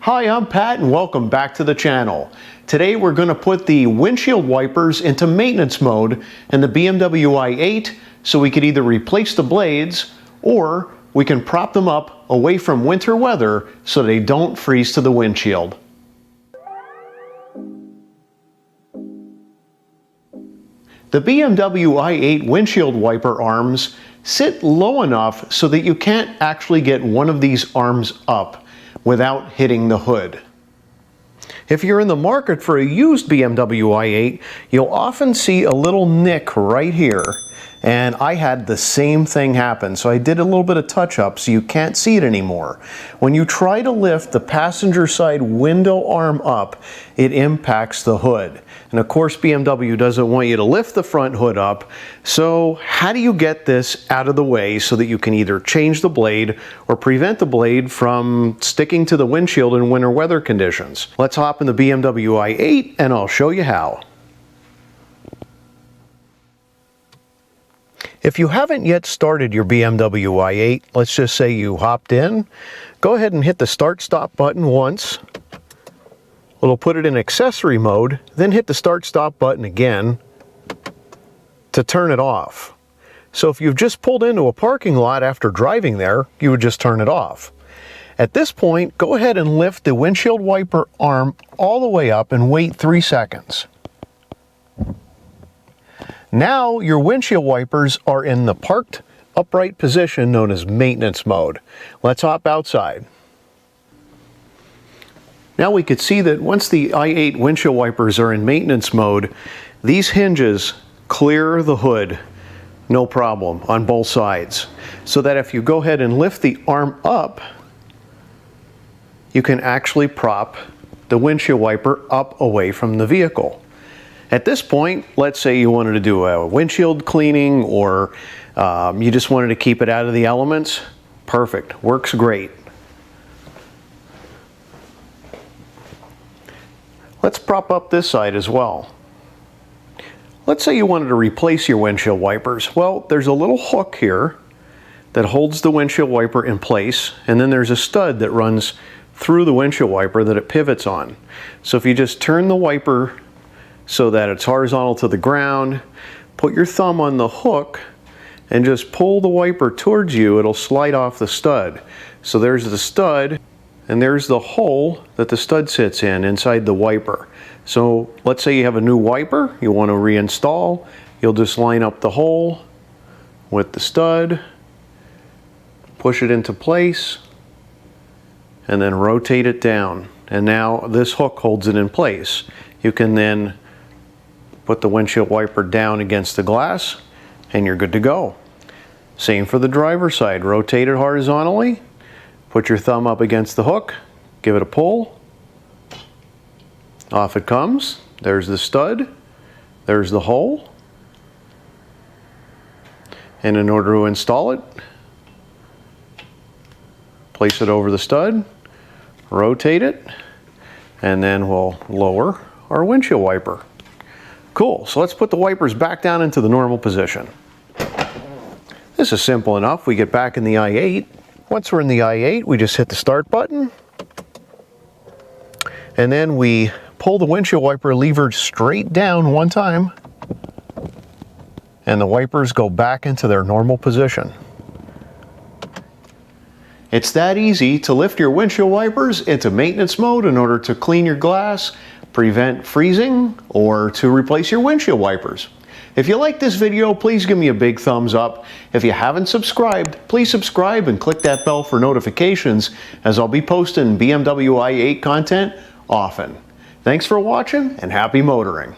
Hi, I'm Pat and welcome back to the channel. Today we're going to put the windshield wipers into maintenance mode in the BMW i8 so we could either replace the blades or we can prop them up away from winter weather so they don't freeze to the windshield. The BMW i8 windshield wiper arms sit low enough so that you can't actually get one of these arms up without hitting the hood. If you're in the market for a used BMW i8, you'll often see a little nick right here. And I had the same thing happen, so I did a little bit of touch-up so you can't see it anymore. When you try to lift the passenger side window arm up, it impacts the hood. And of course BMW doesn't want you to lift the front hood up, so how do you get this out of the way so that you can either change the blade or prevent the blade from sticking to the windshield in winter weather conditions? Let's hop in the BMW i8 and I'll show you how. If you haven't yet started your BMW i8, let's just say you hopped in, go ahead and hit the start-stop button once. It'll put it in accessory mode, then hit the start-stop button again to turn it off. So if you've just pulled into a parking lot after driving there, you would just turn it off. At this point, go ahead and lift the windshield wiper arm all the way up and wait 3 seconds. Now your windshield wipers are in the parked upright position known as maintenance mode. Let's hop outside. Now we could see that once the i8 windshield wipers are in maintenance mode, these hinges clear the hood, no problem, on both sides. So that if you go ahead and lift the arm up, you can actually prop the windshield wiper up away from the vehicle. At this point, let's say you wanted to do a windshield cleaning or you just wanted to keep it out of the elements. Perfect, works great. Let's prop up this side as well. Let's say you wanted to replace your windshield wipers. Well, there's a little hook here that holds the windshield wiper in place, and then there's a stud that runs through the windshield wiper that it pivots on. So if you just turn the wiper so that it's horizontal to the ground, put your thumb on the hook and just pull the wiper towards you, it'll slide off the stud. So there's the stud and there's the hole that the stud sits in inside the wiper. So let's say you have a new wiper you want to reinstall, you'll just line up the hole with the stud, push it into place, and then rotate it down. And now this hook holds it in place. You can then put the windshield wiper down against the glass and you're good to go. Same for the driver's side. Rotate it horizontally, put your thumb up against the hook, give it a pull, off it comes. There's the stud, there's the hole, and in order to install it, place it over the stud, rotate it, and then we'll lower our windshield wiper. Cool, so let's put the wipers back down into the normal position. This is simple enough. We get back in the i8. Once we're in the i8, we just hit the start button. And then we pull the windshield wiper lever straight down one time. And the wipers go back into their normal position. It's that easy to lift your windshield wipers into maintenance mode in order to clean your glass, prevent freezing, or to replace your windshield wipers. If you like this video, please give me a big thumbs up. If you haven't subscribed, please subscribe and click that bell for notifications, as I'll be posting BMW i8 content often. Thanks for watching and happy motoring.